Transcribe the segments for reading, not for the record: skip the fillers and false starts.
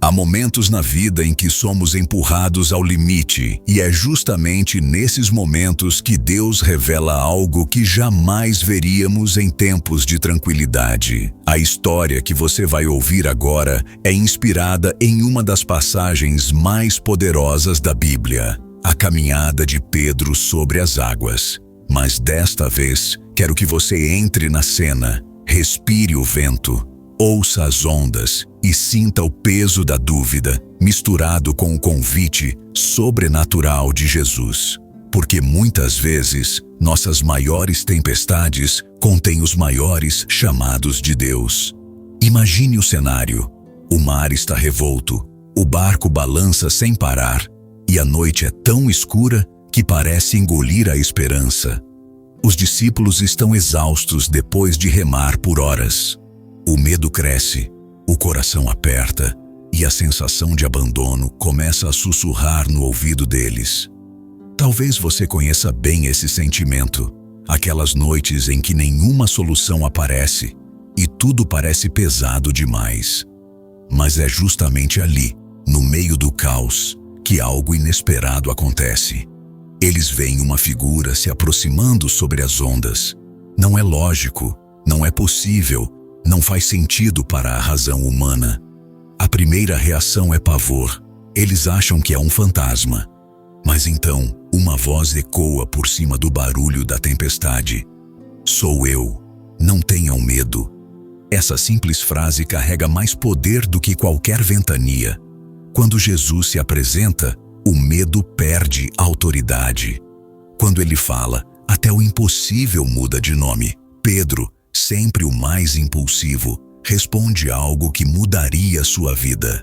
Há momentos na vida em que somos empurrados ao limite, e é justamente nesses momentos que Deus revela algo que jamais veríamos em tempos de tranquilidade. A história que você vai ouvir agora é inspirada em uma das passagens mais poderosas da Bíblia, a caminhada de Pedro sobre as águas. Mas desta vez, quero que você entre na cena, respire o vento, ouça as ondas e sinta o peso da dúvida, misturado com o convite sobrenatural de Jesus. Porque muitas vezes, nossas maiores tempestades contêm os maiores chamados de Deus. Imagine o cenário. O mar está revolto, o barco balança sem parar, e a noite é tão escura que parece engolir a esperança. Os discípulos estão exaustos depois de remar por horas. O medo cresce, o coração aperta e a sensação de abandono começa a sussurrar no ouvido deles. Talvez você conheça bem esse sentimento, aquelas noites em que nenhuma solução aparece e tudo parece pesado demais. Mas é justamente ali, no meio do caos, que algo inesperado acontece. Eles veem uma figura se aproximando sobre as ondas. Não é lógico, não é possível, não faz sentido para a razão humana. A primeira reação é pavor. Eles acham que é um fantasma. Mas então, uma voz ecoa por cima do barulho da tempestade. Sou eu. Não tenham medo. Essa simples frase carrega mais poder do que qualquer ventania. Quando Jesus se apresenta, o medo perde autoridade. Quando ele fala, até o impossível muda de nome. Pedro, sempre o mais impulsivo, responde algo que mudaria sua vida.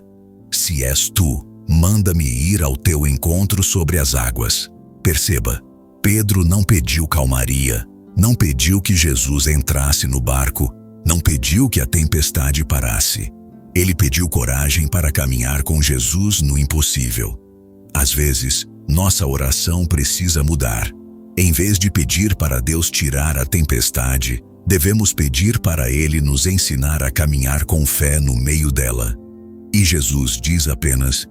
Se és tu, manda-me ir ao teu encontro sobre as águas. Perceba, Pedro não pediu calmaria, não pediu que Jesus entrasse no barco, não pediu que a tempestade parasse. Ele pediu coragem para caminhar com Jesus no impossível. Às vezes, nossa oração precisa mudar. Em vez de pedir para Deus tirar a tempestade, devemos pedir para Ele nos ensinar a caminhar com fé no meio dela. E Jesus diz apenas: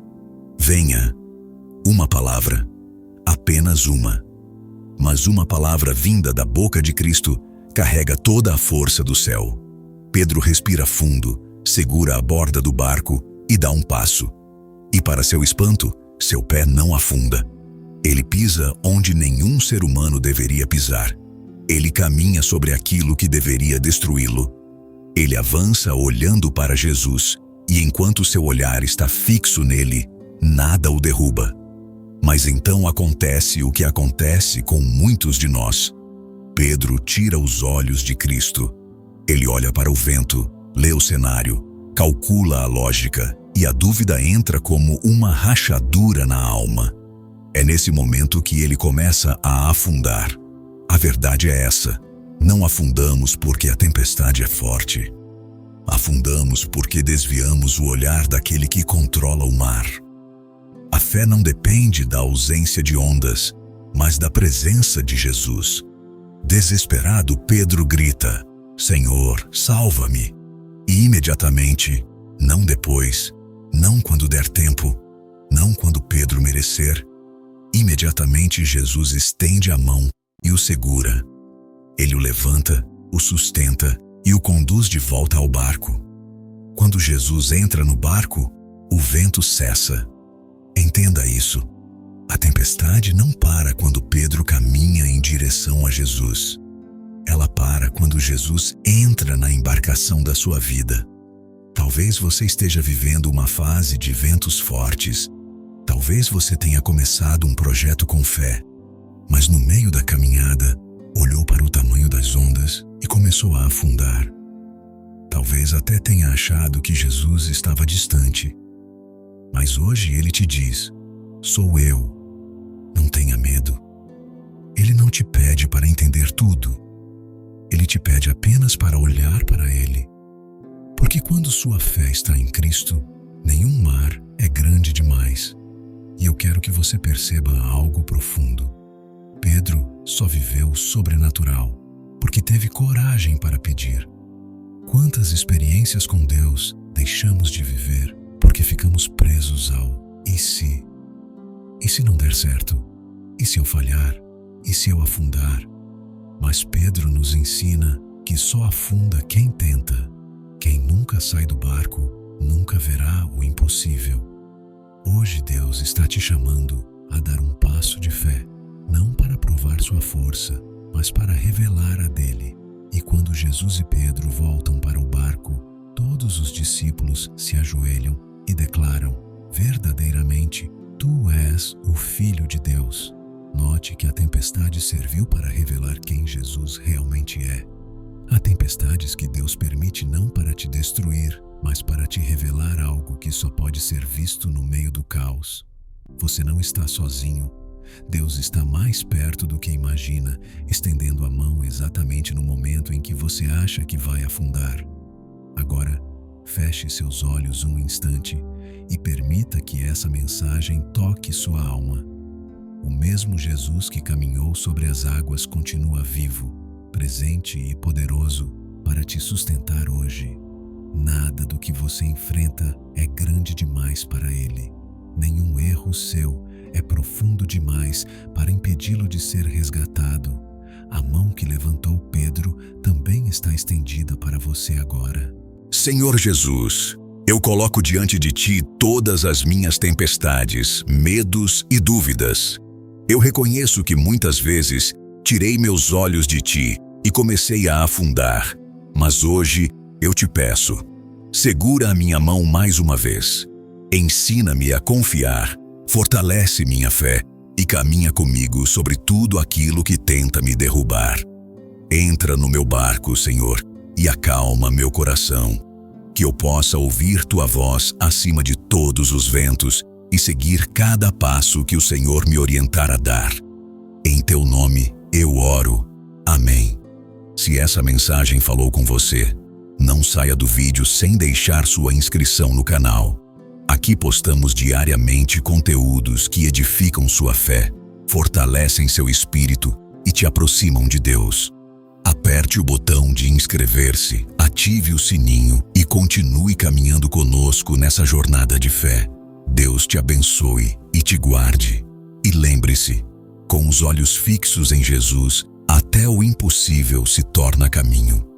venha. Uma palavra. Apenas uma. Mas uma palavra vinda da boca de Cristo carrega toda a força do céu. Pedro respira fundo, segura a borda do barco e dá um passo. E para seu espanto, seu pé não afunda. Ele pisa onde nenhum ser humano deveria pisar. Ele caminha sobre aquilo que deveria destruí-lo. Ele avança olhando para Jesus, e enquanto seu olhar está fixo nele, nada o derruba. Mas então acontece o que acontece com muitos de nós. Pedro tira os olhos de Cristo. Ele olha para o vento, lê o cenário, calcula a lógica, e a dúvida entra como uma rachadura na alma. É nesse momento que ele começa a afundar. A verdade é essa: não afundamos porque a tempestade é forte. Afundamos porque desviamos o olhar daquele que controla o mar. A fé não depende da ausência de ondas, mas da presença de Jesus. Desesperado, Pedro grita: Senhor, salva-me! E imediatamente, não depois, não quando der tempo, não quando Pedro merecer, imediatamente Jesus estende a mão e o segura. Ele o levanta, o sustenta e o conduz de volta ao barco. Quando Jesus entra no barco, o vento cessa. Entenda isso. A tempestade não para quando Pedro caminha em direção a Jesus. Ela para quando Jesus entra na embarcação da sua vida. Talvez você esteja vivendo uma fase de ventos fortes. Talvez você tenha começado um projeto com fé, mas no meio da caminhada, olhou para o tamanho das ondas e começou a afundar. Talvez até tenha achado que Jesus estava distante. Mas hoje ele te diz: sou eu. Não tenha medo. Ele não te pede para entender tudo. Ele te pede apenas para olhar para Ele. Porque quando sua fé está em Cristo, nenhum mar é grande demais. E eu quero que você perceba algo profundo. Pedro só viveu o sobrenatural porque teve coragem para pedir. Quantas experiências com Deus deixamos de viver porque porque ficamos presos ao "e se?". E se não der certo? E se eu falhar? E se eu afundar? Mas Pedro nos ensina que só afunda quem tenta. Quem nunca sai do barco nunca verá o impossível. Hoje Deus está te chamando a dar um passo de fé, não para provar sua força, mas para revelar a dele. E quando Jesus e Pedro voltam para o barco, todos os discípulos se ajoelham e declaram: verdadeiramente, tu és o Filho de Deus. Note que a tempestade serviu para revelar quem Jesus realmente é. Há tempestades que Deus permite não para te destruir, mas para te revelar algo que só pode ser visto no meio do caos. Você não está sozinho. Deus está mais perto do que imagina, estendendo a mão exatamente no momento em que você acha que vai afundar. Agora, feche seus olhos um instante e permita que essa mensagem toque sua alma. O mesmo Jesus que caminhou sobre as águas continua vivo, presente e poderoso para te sustentar hoje. Nada do que você enfrenta é grande demais para Ele. Nenhum erro seu é profundo demais para impedi-lo de ser resgatado. A mão que levantou Pedro também está estendida para você agora. Senhor Jesus, eu coloco diante de Ti todas as minhas tempestades, medos e dúvidas. Eu reconheço que muitas vezes tirei meus olhos de Ti e comecei a afundar. Mas hoje eu te peço, segura a minha mão mais uma vez. Ensina-me a confiar, fortalece minha fé e caminha comigo sobre tudo aquilo que tenta me derrubar. Entra no meu barco, Senhor, e acalma meu coração. Que eu possa ouvir Tua voz acima de todos os ventos e seguir cada passo que o Senhor me orientar a dar. Em Teu nome eu oro. Amém. Se essa mensagem falou com você, não saia do vídeo sem deixar sua inscrição no canal. Aqui postamos diariamente conteúdos que edificam sua fé, fortalecem seu espírito e te aproximam de Deus. Aperte o botão de inscrever-se, ative o sininho e continue caminhando conosco nessa jornada de fé. Deus te abençoe e te guarde. E lembre-se, com os olhos fixos em Jesus, até o impossível se torna caminho.